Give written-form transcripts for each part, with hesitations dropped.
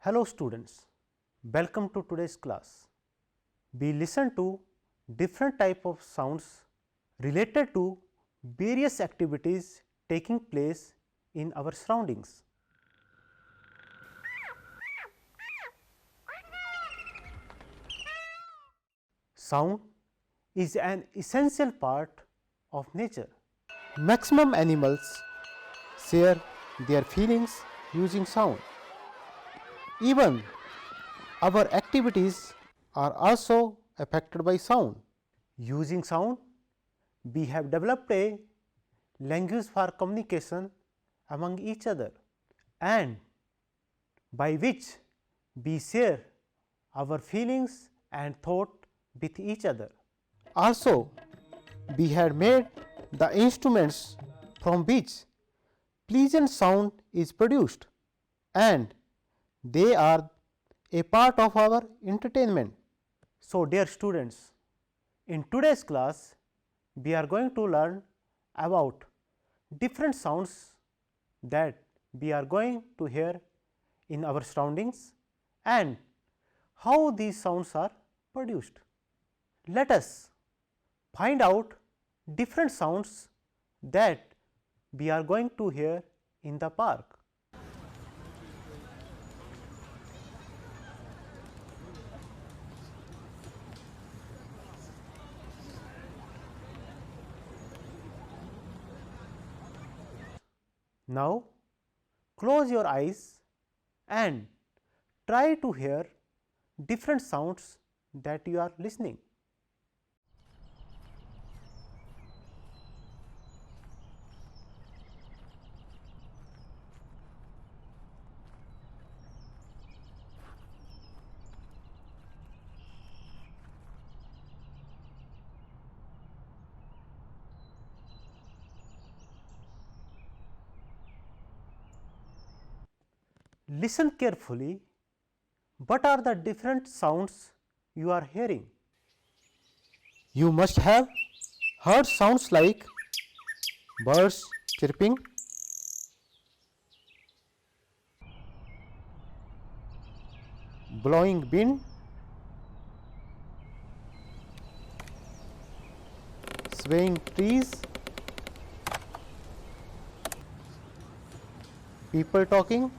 Hello students, welcome to today's class. We listen to different type of sounds related to various activities taking place in our surroundings. Sound is an essential part of nature. Maximum animals share their feelings using sound. Even our activities are also affected by sound. Using sound, we have developed a language for communication among each other, and by which we share our feelings and thought with each other. Also, we had made the instruments from which pleasant sound is produced, and they are a part of our entertainment. So, dear students, in today's class, we are going to learn about different sounds that we are going to hear in our surroundings and how these sounds are produced. Let us find out different sounds that we are going to hear in the park. Now, close your eyes and try to hear different sounds that you are listening. Listen carefully. What are the different sounds you are hearing? You must have heard sounds like birds chirping, blowing wind, swaying trees, people talking.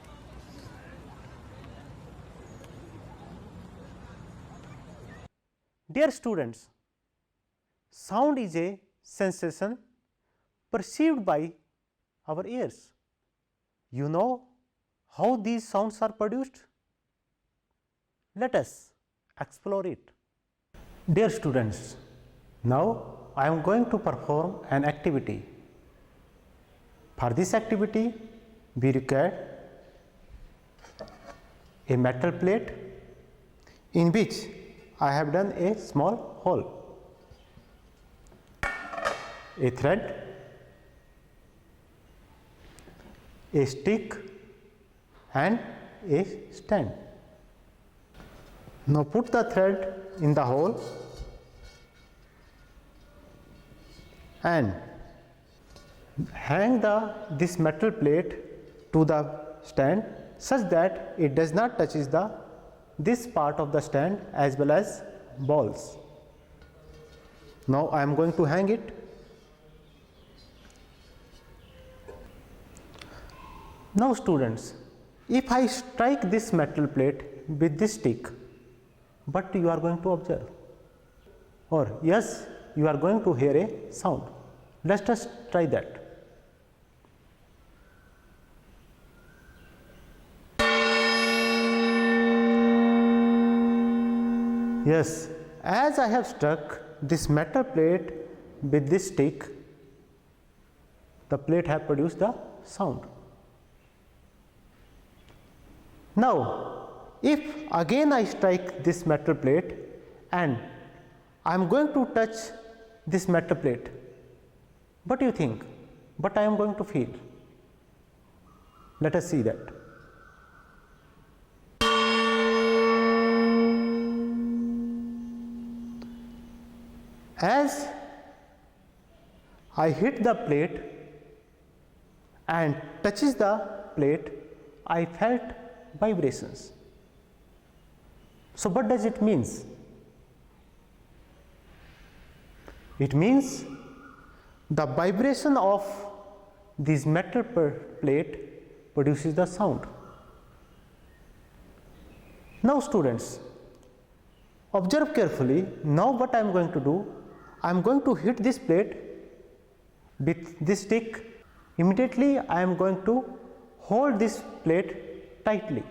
Dear students, sound is a sensation perceived by our ears. You know how these sounds are produced? Let us explore it. Dear students, now I am going to perform an activity. For this activity, we require a metal plate in which I have done a small hole, a thread, a stick and a stand. Now put the thread in the hole and hang this metal plate to the stand such that it does not touch this part of the stand as well as balls. Now I am going to hang it. Now students, if I strike this metal plate with this stick, what you are going to observe? Or yes, you are going to hear a sound. Let us try that. Yes, as I have struck this metal plate with this stick, the plate have produced the sound. Now, if again I strike this metal plate and I am going to touch this metal plate, what do you think? What I am going to feel? Let us see that. As I hit the plate and touches the plate, I felt vibrations. So what does it means? It means the vibration of this metal plate produces the sound. Now students, observe carefully. Now what I am going to do, I am going to hit this plate with this stick. Immediately I am going to hold this plate tightly.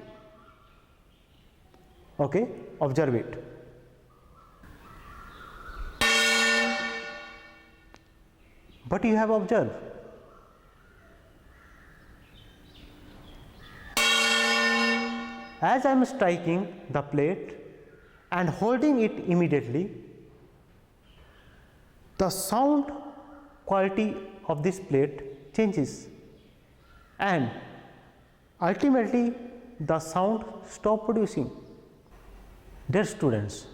Okay, observe it. What you have observed? As I am striking the plate and holding it immediately, the sound quality of this plate changes and ultimately the sound stop producing. Dear students,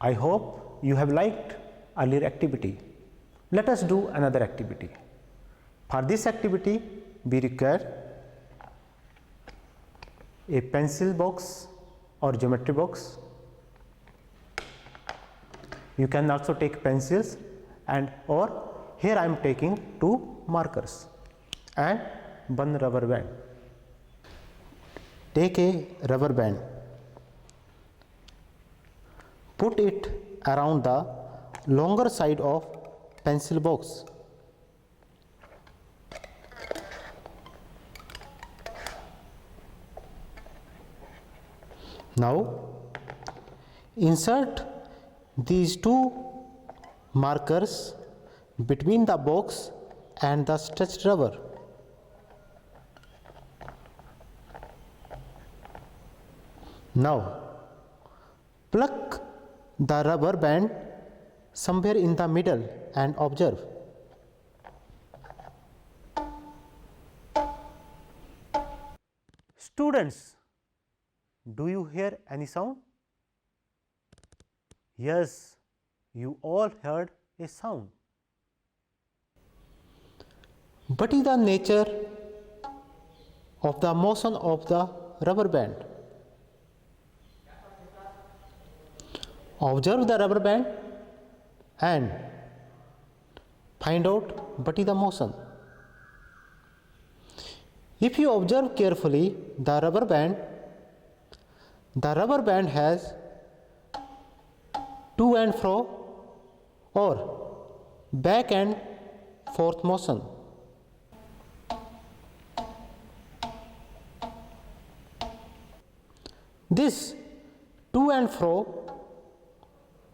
I hope you have liked earlier activity. Let us do another activity. For this activity, we require a pencil box or geometry box. You can also take pencils and or here I am taking 2 markers and 1 rubber band. Take a rubber band, put it around the longer side of pencil box. Now insert these 2 markers between the box and the stretched rubber. Now pluck the rubber band somewhere in the middle and observe. Students, do you hear any sound? Yes, you all heard a sound. What is the nature of the motion of the rubber band? Observe the rubber band and find out what is the motion. If you observe carefully the rubber band has to and fro or back and forth motion. This to and fro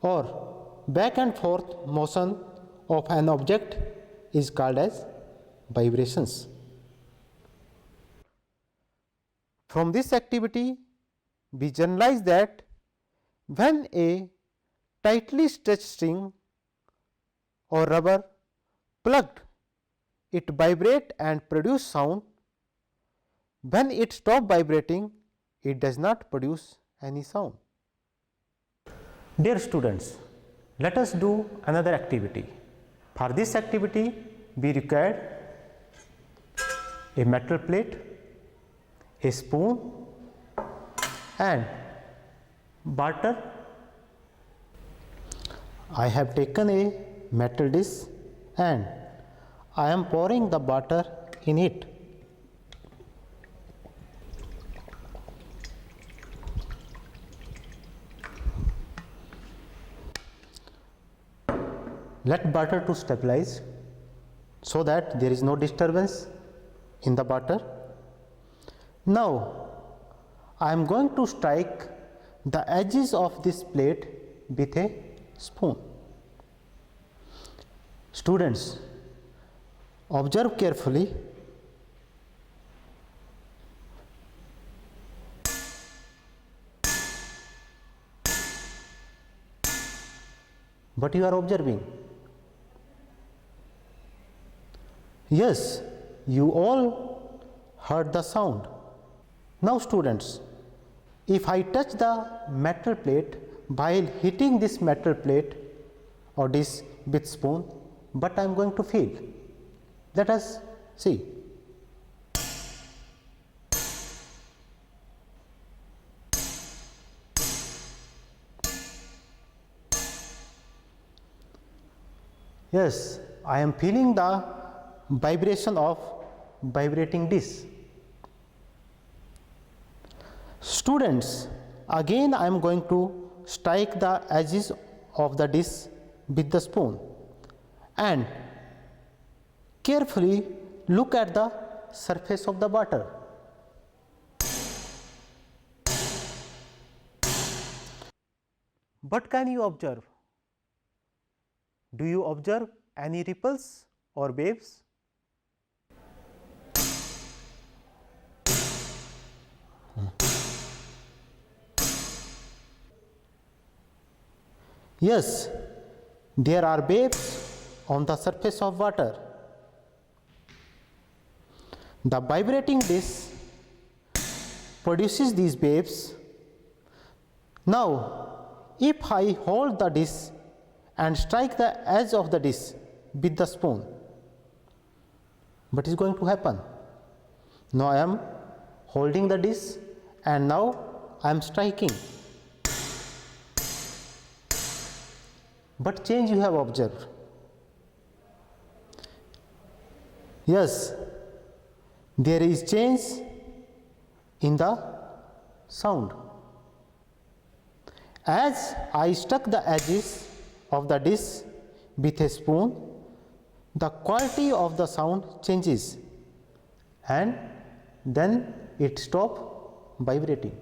or back and forth motion of an object is called as vibrations. From this activity, we generalize that when a tightly stretched string or rubber plugged, it vibrate and produce sound. When it stop vibrating, it does not produce any sound. Dear students, let us do another activity. For this activity, we require a metal plate, a spoon and water. I have taken a metal dish and I am pouring the water in it. Let water to stabilize so that there is no disturbance in the water. Now I am going to strike the edges of this plate with a spoon. Students, observe carefully. What you are observing? Yes, you all heard the sound. Now students, if I touch the metal plate while hitting this metal plate or dish with spoon, what I am going to feel? Let us see. Yes, I am feeling the vibration of vibrating disc. Students, again I am going to strike the edges of the disc with the spoon and carefully look at the surface of the water. What can you observe? Do you observe any ripples or waves? Yes, there are waves on the surface of water. The vibrating disc produces these waves. Now, if I hold the disc and strike the edge of the disc with the spoon, what is going to happen? Now I am holding the disc and now I am striking. What change you have observed? Yes, there is change in the sound. As I struck the edges of the disc with a spoon, the quality of the sound changes and then it stops vibrating.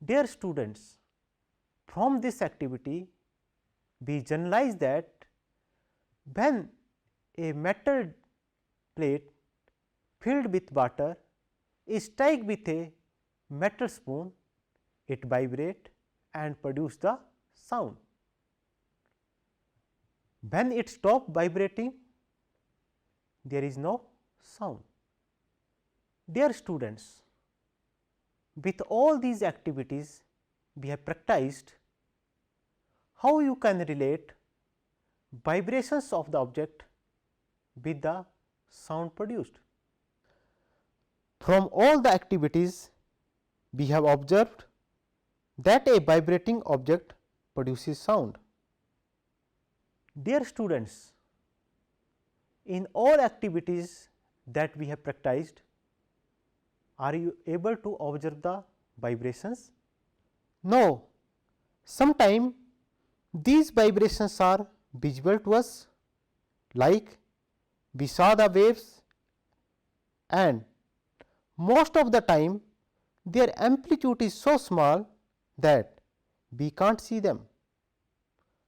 Dear students, from this activity we generalize that when a metal plate filled with water is struck with a metal spoon, it vibrates and produce the sound. When it stops vibrating, there is no sound. Dear students, with all these activities we have practiced, how you can relate vibrations of the object with the sound produced. From all the activities we have observed that a vibrating object produces sound. Dear students, in all activities that we have practiced, are you able to observe the vibrations? No, sometimes these vibrations are visible to us, like we saw the waves, and most of the time their amplitude is so small that we can't see them.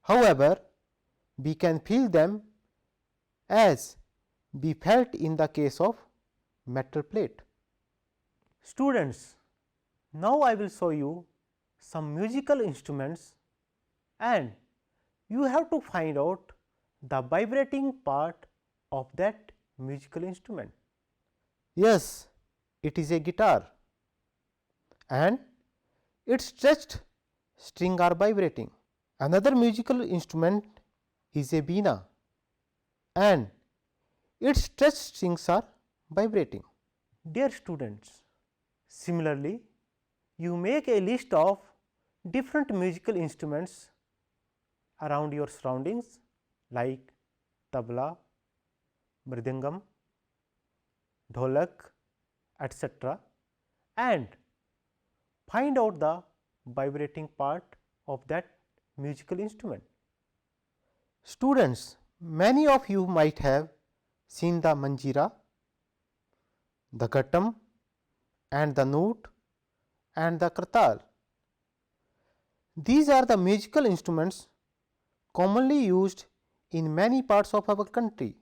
However, we can feel them as we felt in the case of metal plate. Students, now I will show you some musical instruments and you have to find out the vibrating part of that musical instrument. Yes, it is a guitar and its stretched strings are vibrating. Another musical instrument is a veena and its stretched strings are vibrating. Dear students, similarly, you make a list of different musical instruments around your surroundings like tabla, mridangam, dholak, etc. and find out the vibrating part of that musical instrument. Students, many of you might have seen the manjira, the ghatam and the nut and the kartal. These are the musical instruments commonly used in many parts of our country.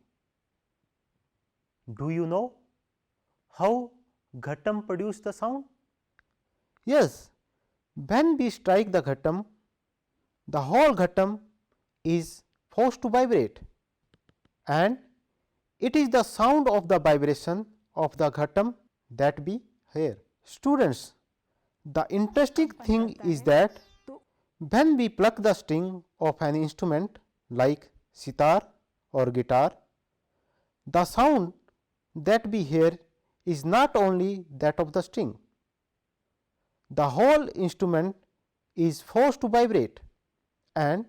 Do you know how ghatam produces the sound? Yes, when we strike the ghatam, the whole ghatam is forced to vibrate and it is the sound of the vibration of the ghatam that we hear. Students, the interesting thing is that when we pluck the string of an instrument like sitar or guitar, the sound that we hear is not only that of the string. The whole instrument is forced to vibrate and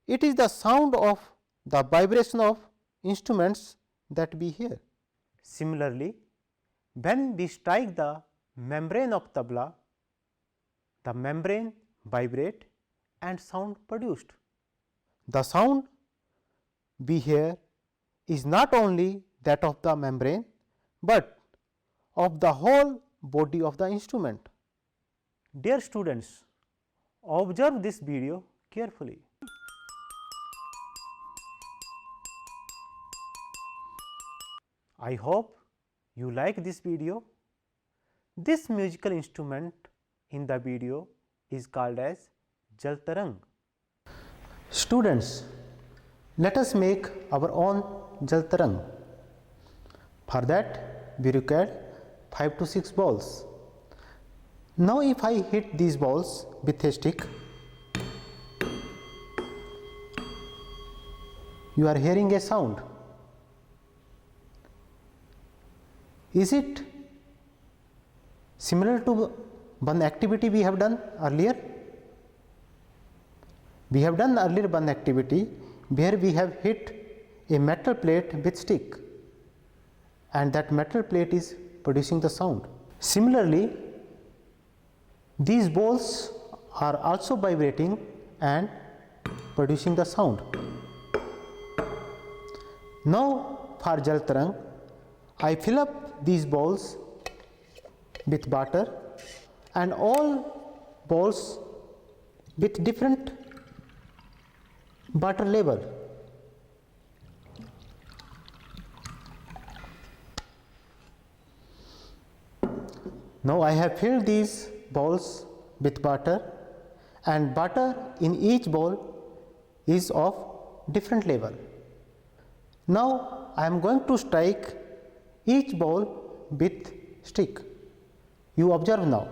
it is the sound of the vibration of instruments that we hear. Similarly, when we strike the membrane of tabla, the membrane vibrate and sound produced. The sound we hear is not only that of the membrane, but of the whole body of the instrument. Dear students, observe this video carefully. I hope you like this video. This musical instrument in the video is called as Jal Tarang. Students, let us make our own Jal Tarang. For that, we require 5 to 6 balls. Now, if I hit these balls with a stick, you are hearing a sound. Is it similar to one activity we have done earlier? We have done earlier one activity where we have hit a metal plate with stick, and that metal plate is producing the sound. Similarly, these balls are also vibrating and producing the sound. Now, for Jal Tarang, I fill up these balls with water, and all balls with different water level. Now, I have filled these balls with water, and water in each ball is of different level. Now, I am going to strike each ball with stick. You observe now.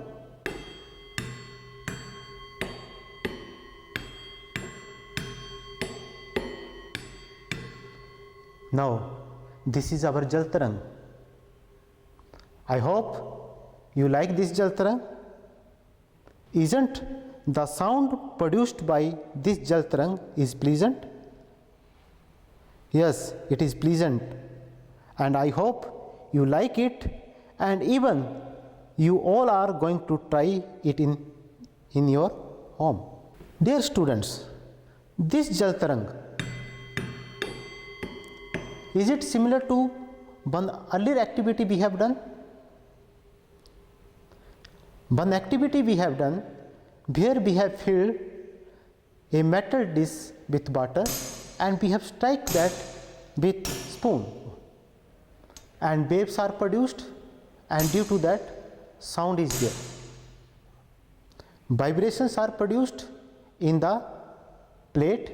Now, this is our Jal Tarang. I hope you like this Jal Tarang. Isn't the sound produced by this Jal Tarang is pleasant? Yes, it is pleasant, and I hope you like it, and even you all are going to try it in your home. Dear students, this Jal Tarang, is it similar to one earlier activity we have done? One activity we have done where we have filled a metal dish with water and we have struck that with spoon, and waves are produced, and due to that sound is there. Vibrations are produced in the plate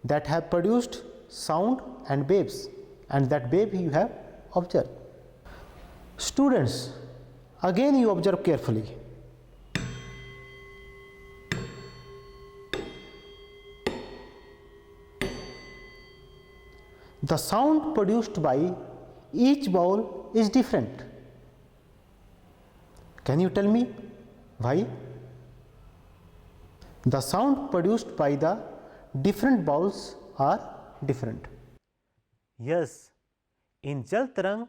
that have produced sound and waves, and that wave you have observed. Students, again you observe carefully. The sound produced by each ball is different. Can you tell me why? The sound produced by the different balls are different. Yes, in Jal Tarang,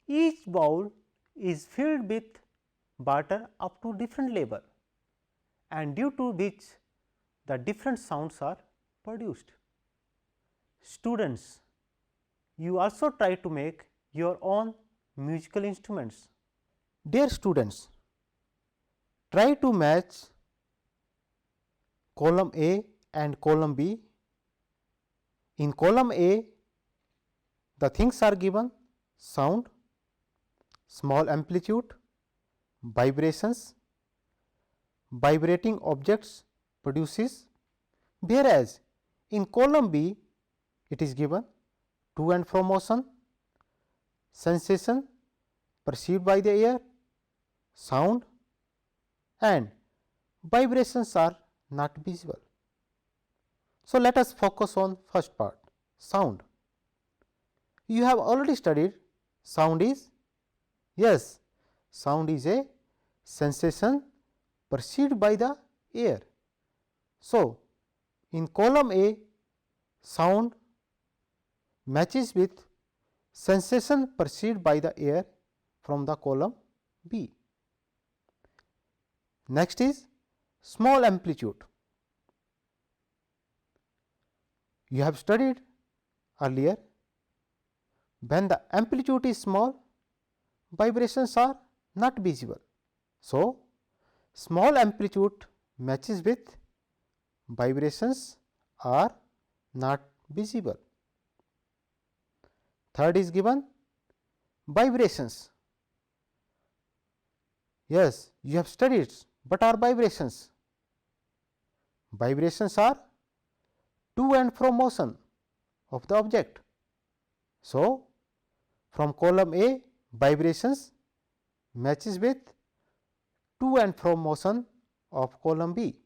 each bowl is filled with water up to different level, and due to which the different sounds are produced. Students, you also try to make your own musical instruments. Dear students, try to match column A and column B. In column A, the things are given: sound, small amplitude, vibrations, vibrating objects produces, whereas in column B it is given to and fro motion, sensation perceived by the ear, sound, and vibrations are not visible. So, let us focus on first part, sound. You have already studied sound is, yes, sound is a sensation perceived by the ear. So, in column A, sound matches with sensation perceived by the air from the column B. Next is small amplitude. You have studied earlier, when the amplitude is small, vibrations are not visible. So, small amplitude matches with vibrations are not visible. Third is given vibrations. Yes, you have studied, what are vibrations? Vibrations are to and fro motion of the object. So, from column A, vibrations matches with to and fro motion of column B.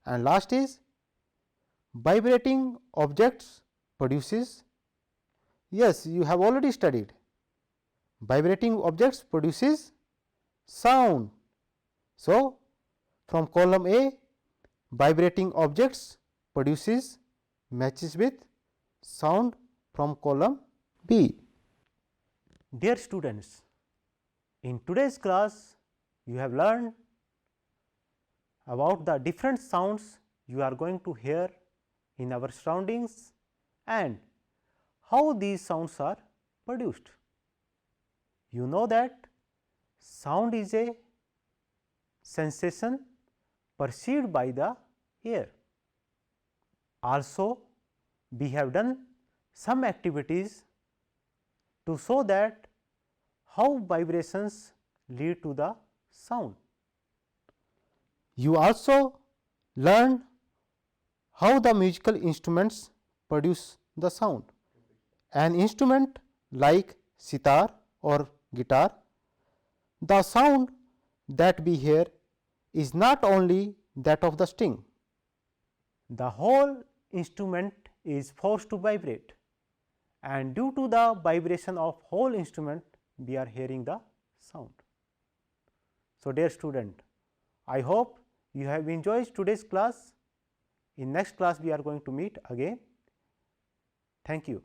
And last is vibrating objects produces, yes, you have already studied, vibrating objects produces sound. So, from column A, vibrating objects produces matches with sound from column B. Dear students, in today's class you have learned about the different sounds you are going to hear in our surroundings and how these sounds are produced. You know that sound is a sensation perceived by the air. Also, we have done some activities to show that how vibrations lead to the sound. You also learned how the musical instruments produce the sound. An instrument like sitar or guitar, the sound that we hear is not only that of the string. The whole instrument is forced to vibrate, and due to the vibration of whole instrument we are hearing the sound. So, dear student, I hope you have enjoyed today's class. In next class we are going to meet again. Thank you.